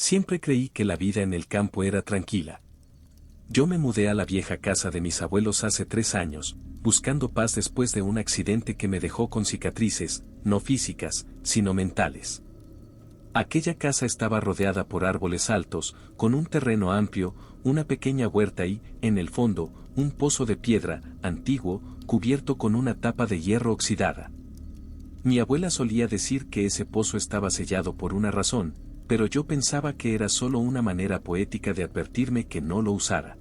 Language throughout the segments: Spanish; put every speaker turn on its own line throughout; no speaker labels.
Siempre creí que la vida en el campo era tranquila. Yo me mudé a la vieja casa de mis abuelos hace 3 años, buscando paz después de un accidente que me dejó con cicatrices, no físicas, sino mentales. Aquella casa estaba rodeada por árboles altos, con un terreno amplio, una pequeña huerta y, en el fondo, un pozo de piedra, antiguo, cubierto con una tapa de hierro oxidada. Mi abuela solía decir que ese pozo estaba sellado por una razón, pero yo pensaba que era solo una manera poética de advertirme que no lo usara.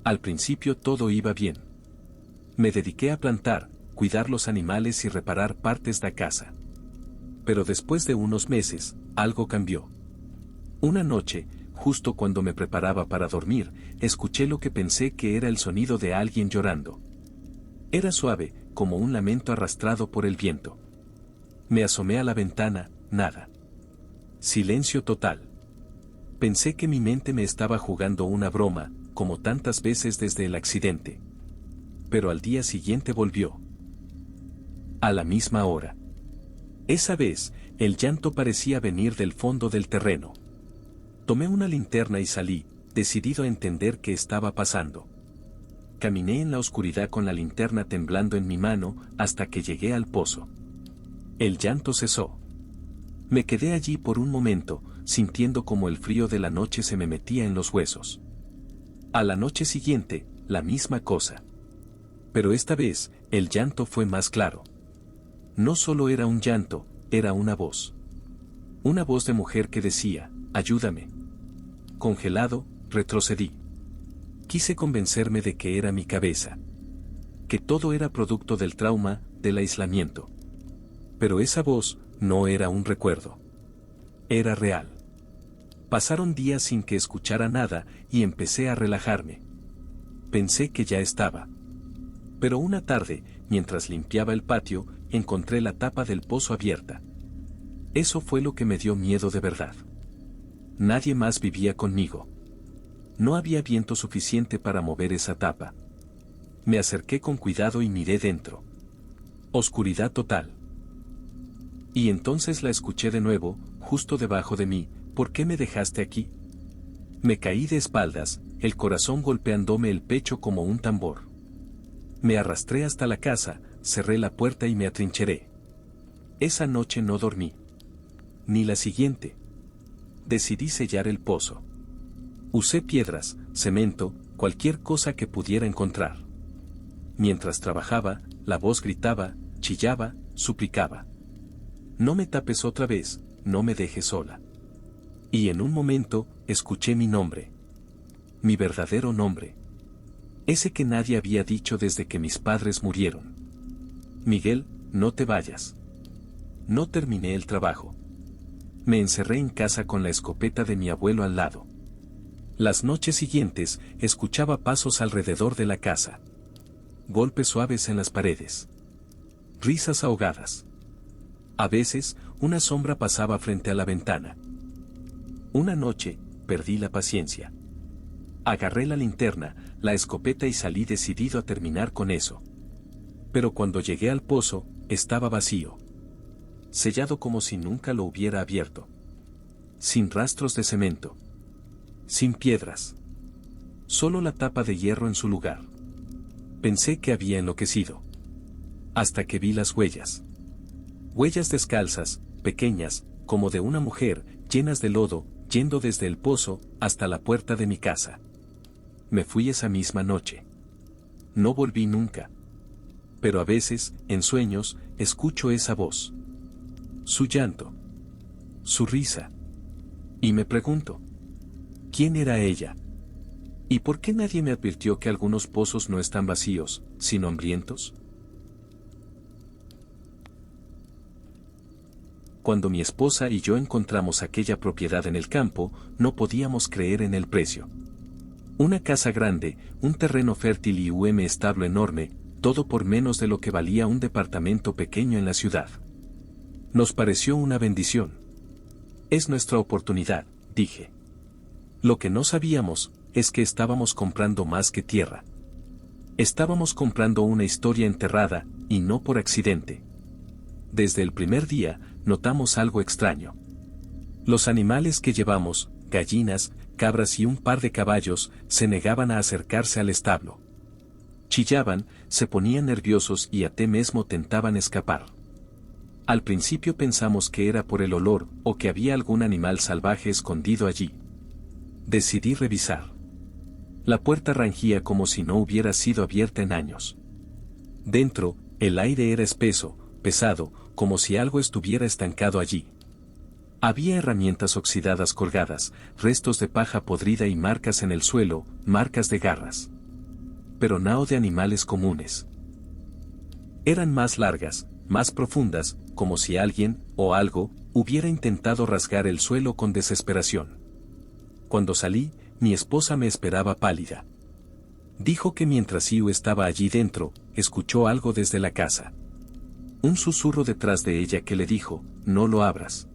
Al principio todo iba bien. Me dediqué a plantar, cuidar los animales y reparar partes de casa. Pero después de unos meses, algo cambió. Una noche, justo cuando me preparaba para dormir, escuché lo que pensé que era el sonido de alguien llorando. Era suave, como un lamento arrastrado por el viento. Me asomé a la ventana, nada. Silencio total. Pensé que mi mente me estaba jugando una broma, como tantas veces desde el accidente. Pero al día siguiente volvió. A la misma hora. Esa vez, el llanto parecía venir del fondo del terreno. Tomé una linterna y salí, decidido a entender qué estaba pasando. Caminé en la oscuridad con la linterna temblando en mi mano, hasta que llegué al pozo. El llanto cesó. Me quedé allí por un momento, sintiendo como el frío de la noche se me metía en los huesos. A la noche siguiente, la misma cosa. Pero esta vez, el llanto fue más claro. No solo era un llanto, era una voz. Una voz de mujer que decía, ayúdame. Congelado, retrocedí. Quise convencerme de que era mi cabeza. Que todo era producto del trauma, del aislamiento. Pero esa voz no era un recuerdo. Era real. Pasaron días sin que escuchara nada y empecé a relajarme. Pensé que ya estaba. Pero una tarde, mientras limpiaba el patio, encontré la tapa del pozo abierta. Eso fue lo que me dio miedo de verdad. Nadie más vivía conmigo. No había viento suficiente para mover esa tapa. Me acerqué con cuidado y miré dentro. Oscuridad total. Y entonces la escuché de nuevo, justo debajo de mí. ¿Por qué me dejaste aquí? Me caí de espaldas, el corazón golpeándome el pecho como un tambor. Me arrastré hasta la casa, cerré la puerta y me atrincheré. Esa noche no dormí. Ni la siguiente. Decidí sellar el pozo. Usé piedras, cemento, cualquier cosa que pudiera encontrar. Mientras trabajaba, la voz gritaba, chillaba, suplicaba. No me tapes otra vez, no me dejes sola. Y en un momento, escuché mi nombre. Mi verdadero nombre. Ese que nadie había dicho desde que mis padres murieron. Miguel, no te vayas. No terminé el trabajo. Me encerré en casa con la escopeta de mi abuelo al lado. Las noches siguientes, escuchaba pasos alrededor de la casa. Golpes suaves en las paredes. Risas ahogadas. A veces, una sombra pasaba frente a la ventana. Una noche, perdí la paciencia. Agarré la linterna, la escopeta y salí decidido a terminar con eso. Pero cuando llegué al pozo, estaba vacío. Sellado como si nunca lo hubiera abierto. Sin rastros de cemento. Sin piedras. Solo la tapa de hierro en su lugar. Pensé que había enloquecido. Hasta que vi las huellas. Huellas descalzas, pequeñas, como de una mujer, llenas de lodo, yendo desde el pozo hasta la puerta de mi casa. Me fui esa misma noche. No volví nunca. Pero a veces, en sueños, escucho esa voz. Su llanto. Su risa. Y me pregunto, ¿quién era ella? ¿Y por qué nadie me advirtió que algunos pozos no están vacíos, sino hambrientos? Cuando mi esposa y yo encontramos aquella propiedad en el campo, no podíamos creer en el precio. Una casa grande, un terreno fértil y un establo enorme, todo por menos de lo que valía un departamento pequeño en la ciudad. Nos pareció una bendición. Es nuestra oportunidad, dije. Lo que no sabíamos, es que estábamos comprando más que tierra. Estábamos comprando una historia enterrada, y no por accidente. Desde el primer día, notamos algo extraño. Los animales que llevamos, gallinas, cabras y un par de caballos, se negaban a acercarse al establo. Chillaban, se ponían nerviosos y até mesmo tentaban escapar. Al principio pensamos que era por el olor o que había algún animal salvaje escondido allí. Decidí revisar. La puerta rangía como si no hubiera sido abierta en años. Dentro, el aire era espeso, pesado, como si algo estuviera estancado allí. Había herramientas oxidadas colgadas, restos de paja podrida y marcas en el suelo, marcas de garras. Pero nada de animales comunes. Eran más largas, más profundas, como si alguien, o algo, hubiera intentado rasgar el suelo con desesperación. Cuando salí, mi esposa me esperaba pálida. Dijo que mientras Iu estaba allí dentro, escuchó algo desde la casa. Un susurro detrás de ella que le dijo, no lo abras.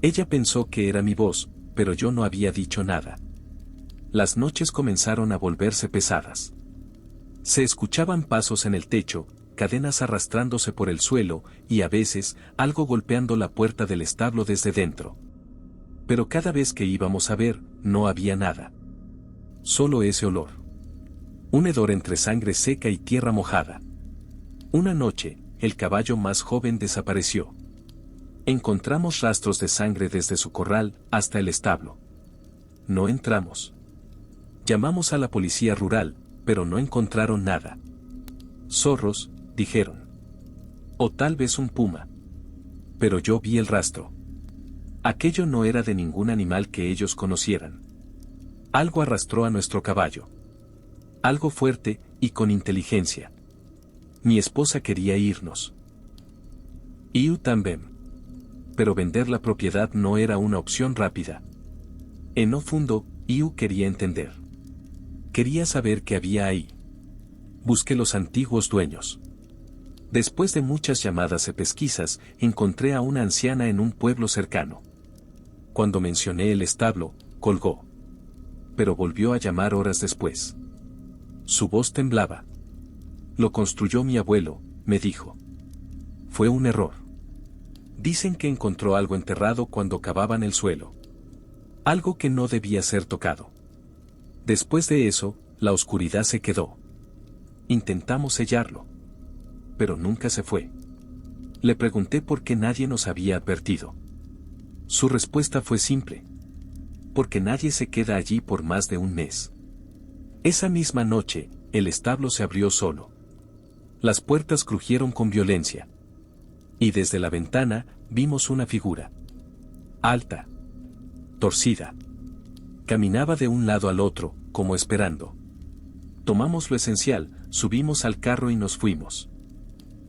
Ella pensó que era mi voz, pero yo no había dicho nada. Las noches comenzaron a volverse pesadas. Se escuchaban pasos en el techo, cadenas arrastrándose por el suelo, y a veces, algo golpeando la puerta del establo desde dentro. Pero cada vez que íbamos a ver, no había nada. Solo ese olor. Un hedor entre sangre seca y tierra mojada. Una noche, el caballo más joven desapareció. Encontramos rastros de sangre desde su corral hasta el establo. No entramos. Llamamos a la policía rural, pero no encontraron nada. Zorros, dijeron. O tal vez un puma. Pero yo vi el rastro. Aquello no era de ningún animal que ellos conocieran. Algo arrastró a nuestro caballo. Algo fuerte y con inteligencia. Mi esposa quería irnos. Iu también. Pero vender la propiedad no era una opción rápida. En no fondo, Iu quería entender. Quería saber qué había ahí. Busqué los antiguos dueños. Después de muchas llamadas y pesquisas, encontré a una anciana en un pueblo cercano. Cuando mencioné el establo, colgó. Pero volvió a llamar horas después. Su voz temblaba. Lo construyó mi abuelo, me dijo. Fue un error. Dicen que encontró algo enterrado cuando cavaban el suelo. Algo que no debía ser tocado. Después de eso, la oscuridad se quedó. Intentamos sellarlo. Pero nunca se fue. Le pregunté por qué nadie nos había advertido. Su respuesta fue simple. Porque nadie se queda allí por más de un mes. Esa misma noche, el establo se abrió solo. Las puertas crujieron con violencia. Y desde la ventana, vimos una figura. Alta. Torcida. Caminaba de un lado al otro, como esperando. Tomamos lo esencial, subimos al carro y nos fuimos.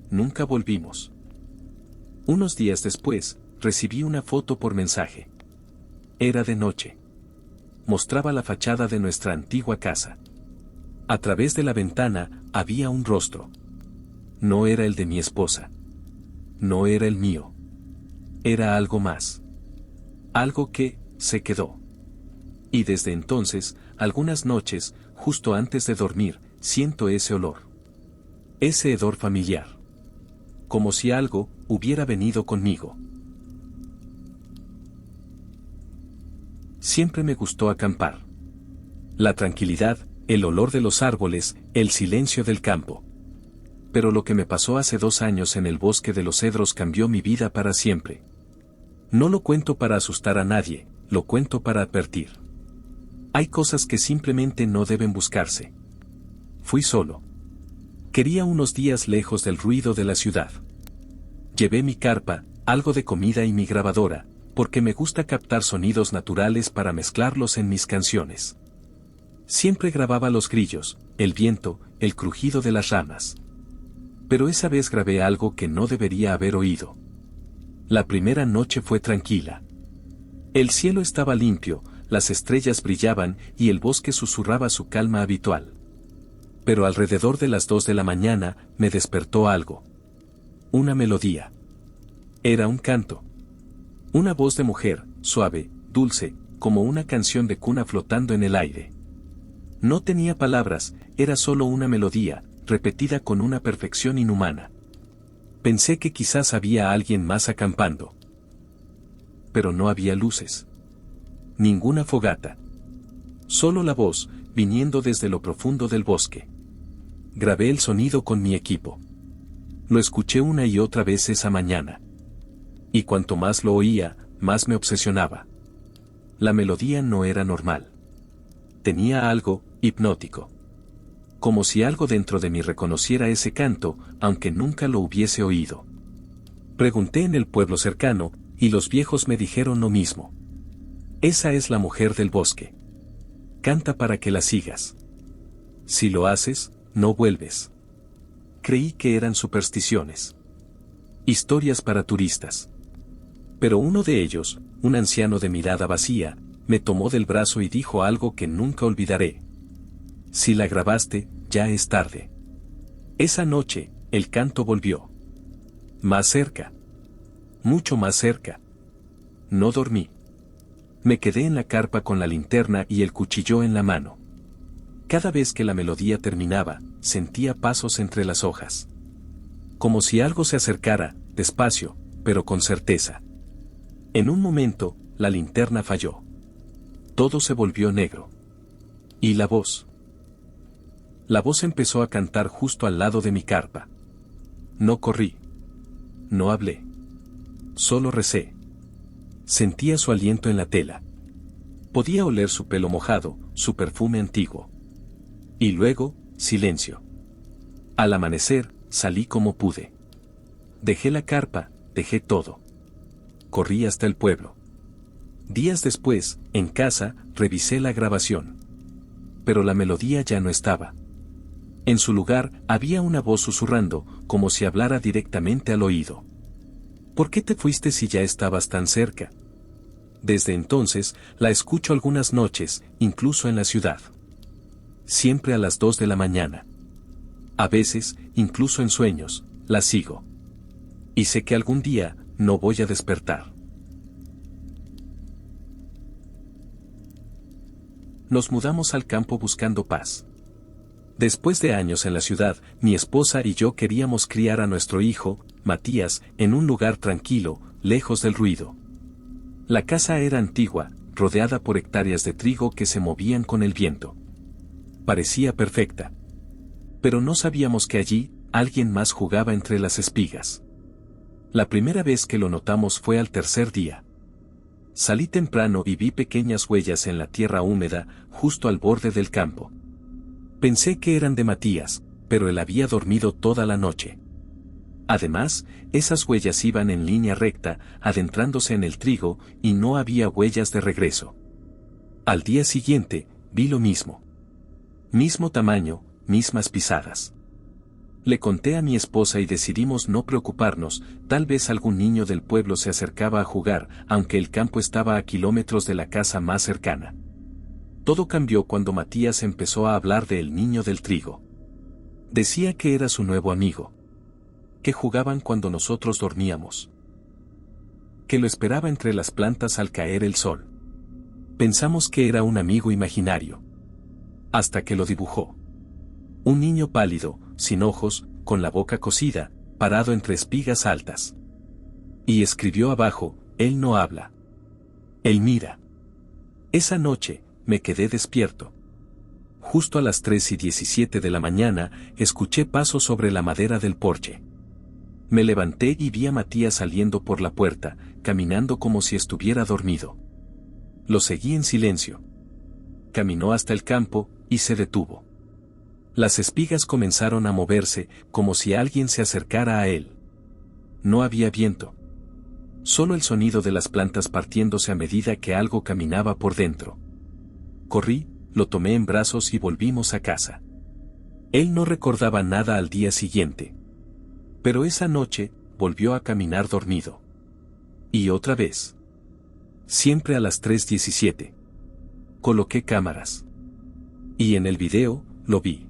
Nunca volvimos. Unos días después, recibí una foto por mensaje. Era de noche. Mostraba la fachada de nuestra antigua casa. A través de la ventana, había un rostro. No era el de mi esposa. No era el mío. Era algo más. Algo que, se quedó. Y desde entonces, algunas noches, justo antes de dormir, siento ese olor. Ese hedor familiar. Como si algo, hubiera venido conmigo. Siempre me gustó acampar. La tranquilidad, el olor de los árboles, el silencio del campo. Pero lo que me pasó hace 2 años en el bosque de los cedros cambió mi vida para siempre. No lo cuento para asustar a nadie, lo cuento para advertir. Hay cosas que simplemente no deben buscarse. Fui solo. Quería unos días lejos del ruido de la ciudad. Llevé mi carpa, algo de comida y mi grabadora, porque me gusta captar sonidos naturales para mezclarlos en mis canciones. Siempre grababa los grillos, el viento, el crujido de las ramas. Pero esa vez grabé algo que no debería haber oído. La primera noche fue tranquila. El cielo estaba limpio, las estrellas brillaban y el bosque susurraba su calma habitual. Pero alrededor de las 2 de la mañana, me despertó algo. Una melodía. Era un canto. Una voz de mujer, suave, dulce, como una canción de cuna flotando en el aire. No tenía palabras, era solo una melodía, repetida con una perfección inhumana. Pensé que quizás había alguien más acampando. pero no había luces. Ninguna fogata. Solo la voz, viniendo desde lo profundo del bosque. Grabé el sonido con mi equipo. Lo escuché una y otra vez esa mañana. Y cuanto más lo oía, más me obsesionaba. La melodía no era normal. Tenía algo hipnótico. Como si algo dentro de mí reconociera ese canto, aunque nunca lo hubiese oído. Pregunté en el pueblo cercano, y los viejos me dijeron lo mismo. Esa es la mujer del bosque. Canta para que la sigas. Si lo haces, no vuelves. Creí que eran supersticiones. Historias para turistas. Pero uno de ellos, un anciano de mirada vacía, me tomó del brazo y dijo algo que nunca olvidaré. Si la grabaste, ya es tarde. Esa noche, el canto volvió. Más cerca. Mucho más cerca. No dormí. Me quedé en la carpa con la linterna y el cuchillo en la mano. Cada vez que la melodía terminaba, sentía pasos entre las hojas. Como si algo se acercara, despacio, pero con certeza. En un momento, la linterna falló. Todo se volvió negro. ¿Y la voz? La voz empezó a cantar justo al lado de mi carpa. No corrí. No hablé. Solo recé. Sentía su aliento en la tela. Podía oler su pelo mojado, su perfume antiguo. Y luego, silencio. Al amanecer, salí como pude. Dejé la carpa, dejé todo. Corrí hasta el pueblo. Días después, en casa, revisé la grabación. Pero la melodía ya no estaba. En su lugar, había una voz susurrando, como si hablara directamente al oído. ¿Por qué te fuiste si ya estabas tan cerca? Desde entonces, la escucho algunas noches, incluso en la ciudad. Siempre a las 2 de la mañana. A veces, incluso en sueños, la sigo. Y sé que algún día, no voy a despertar. Nos mudamos al campo buscando paz. Después de años en la ciudad, mi esposa y yo queríamos criar a nuestro hijo, Matías, en un lugar tranquilo, lejos del ruido. La casa era antigua, rodeada por hectáreas de trigo que se movían con el viento. Parecía perfecta. Pero no sabíamos que allí, alguien más jugaba entre las espigas. La primera vez que lo notamos fue al tercer día. Salí temprano y vi pequeñas huellas en la tierra húmeda, justo al borde del campo. Pensé que eran de Matías, pero él había dormido toda la noche. Además, esas huellas iban en línea recta, adentrándose en el trigo, y no había huellas de regreso. Al día siguiente, vi lo mismo. Mismo tamaño, mismas pisadas. Le conté a mi esposa y decidimos no preocuparnos, tal vez algún niño del pueblo se acercaba a jugar, aunque el campo estaba a kilómetros de la casa más cercana. Todo cambió cuando Matías empezó a hablar del niño del trigo. Decía que era su nuevo amigo. Que jugaban cuando nosotros dormíamos. Que lo esperaba entre las plantas al caer el sol. Pensamos que era un amigo imaginario. Hasta que lo dibujó. Un niño pálido, sin ojos, con la boca cosida, parado entre espigas altas. Y escribió abajo, él no habla. Él mira. Esa noche, me quedé despierto. Justo a las 3:17 de la mañana, escuché pasos sobre la madera del porche. Me levanté y vi a Matías saliendo por la puerta, caminando como si estuviera dormido. Lo seguí en silencio. Caminó hasta el campo, y se detuvo. Las espigas comenzaron a moverse, como si alguien se acercara a él. No había viento. Solo el sonido de las plantas partiéndose a medida que algo caminaba por dentro. Corrí, lo tomé en brazos y volvimos a casa. Él no recordaba nada al día siguiente. Pero esa noche, volvió a caminar dormido. Y otra vez. Siempre a las 3:17. Coloqué cámaras. Y en el video, lo vi.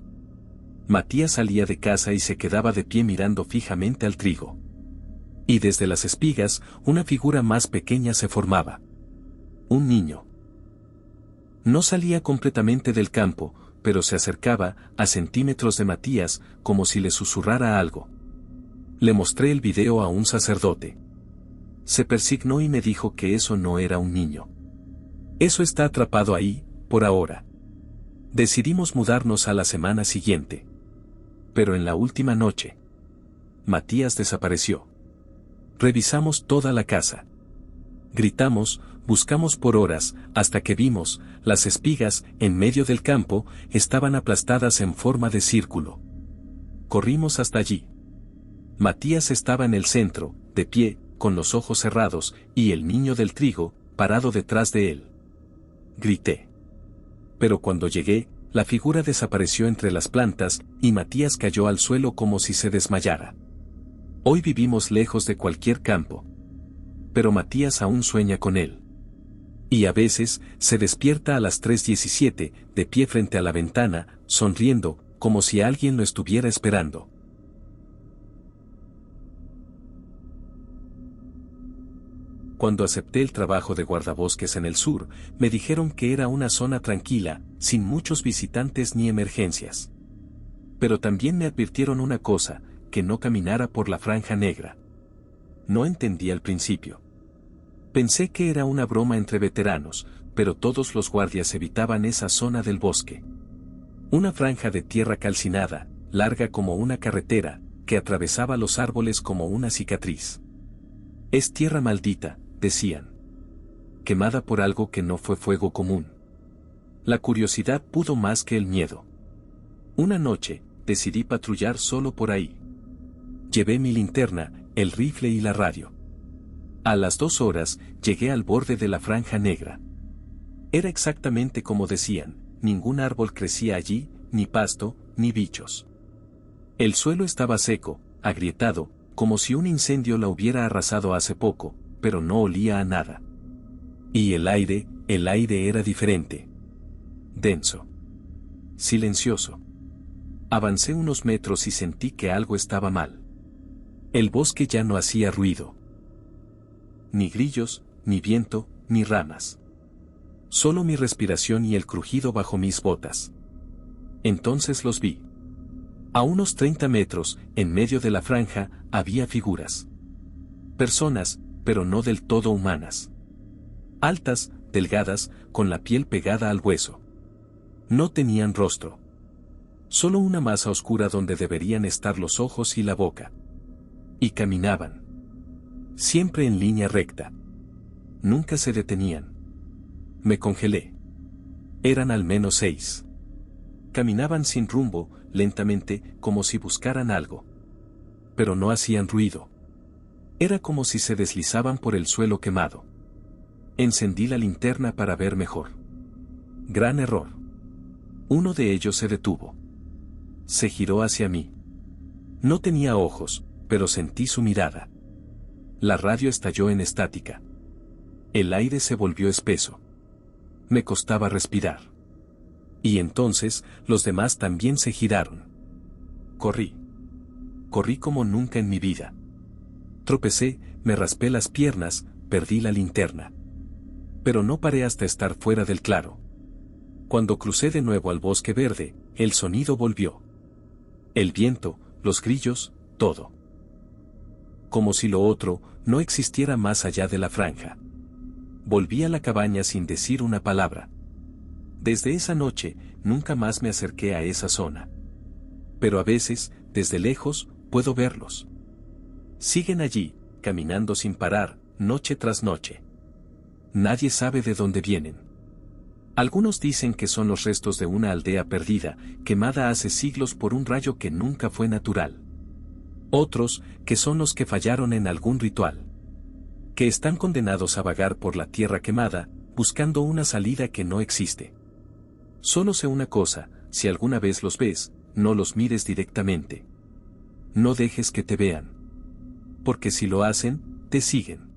Matías salía de casa y se quedaba de pie mirando fijamente al trigo. Y desde las espigas, una figura más pequeña se formaba. Un niño. No salía completamente del campo, pero se acercaba, a centímetros de Matías, como si le susurrara algo. Le mostré el video a un sacerdote. Se persignó y me dijo que eso no era un niño. Eso está atrapado ahí, por ahora. Decidimos mudarnos a la semana siguiente. Pero en la última noche, Matías desapareció. Revisamos toda la casa. Gritamos, buscamos por horas, hasta que vimos, las espigas, en medio del campo, estaban aplastadas en forma de círculo. Corrimos hasta allí. Matías estaba en el centro, de pie, con los ojos cerrados, y el niño del trigo, parado detrás de él. Grité. Pero cuando llegué, la figura desapareció entre las plantas, y Matías cayó al suelo como si se desmayara. Hoy vivimos lejos de cualquier campo. Pero Matías aún sueña con él. Y a veces, se despierta a las 3:17, de pie frente a la ventana, sonriendo, como si alguien lo estuviera esperando. Cuando acepté el trabajo de guardabosques en el sur, me dijeron que era una zona tranquila, sin muchos visitantes ni emergencias. Pero también me advirtieron una cosa, que no caminara por la Franja Negra. No entendí al principio. Pensé que era una broma entre veteranos, pero todos los guardias evitaban esa zona del bosque. Una franja de tierra calcinada, larga como una carretera, que atravesaba los árboles como una cicatriz. Es tierra maldita, decían. Quemada por algo que no fue fuego común. La curiosidad pudo más que el miedo. Una noche, decidí patrullar solo por ahí. Llevé mi linterna, el rifle y la radio. A las 2 horas, llegué al borde de la Franja Negra. Era exactamente como decían, ningún árbol crecía allí, ni pasto, ni bichos. El suelo estaba seco, agrietado, como si un incendio la hubiera arrasado hace poco, pero no olía a nada. Y el aire era diferente. Denso. Silencioso. Avancé unos metros y sentí que algo estaba mal. El bosque ya no hacía ruido. Ni grillos, ni viento, ni ramas. Solo mi respiración y el crujido bajo mis botas. Entonces los vi. A unos 30 metros, en medio de la franja, había figuras. Personas, pero no del todo humanas. Altas, delgadas, con la piel pegada al hueso. No tenían rostro. Solo una masa oscura donde deberían estar los ojos y la boca. Y caminaban. Siempre en línea recta. Nunca se detenían. Me congelé. Eran al menos 6. Caminaban sin rumbo, lentamente, como si buscaran algo. Pero no hacían ruido. Era como si se deslizaban por el suelo quemado. Encendí la linterna para ver mejor. Gran error. Uno de ellos se detuvo. Se giró hacia mí. No tenía ojos, pero sentí su mirada. La radio estalló en estática. El aire se volvió espeso. Me costaba respirar. Y entonces, los demás también se giraron. Corrí. Corrí como nunca en mi vida. Tropecé, me raspé las piernas, perdí la linterna. Pero no paré hasta estar fuera del claro. Cuando crucé de nuevo al bosque verde, el sonido volvió. El viento, los grillos, todo. Como si lo otro no existiera más allá de la franja. Volví a la cabaña sin decir una palabra. Desde esa noche, nunca más me acerqué a esa zona. Pero a veces, desde lejos, puedo verlos. Siguen allí, caminando sin parar, noche tras noche. Nadie sabe de dónde vienen. Algunos dicen que son los restos de una aldea perdida, quemada hace siglos por un rayo que nunca fue natural. Otros, que son los que fallaron en algún ritual. Que están condenados a vagar por la tierra quemada, buscando una salida que no existe. Solo sé una cosa, si alguna vez los ves, no los mires directamente. No dejes que te vean. Porque si lo hacen, te siguen.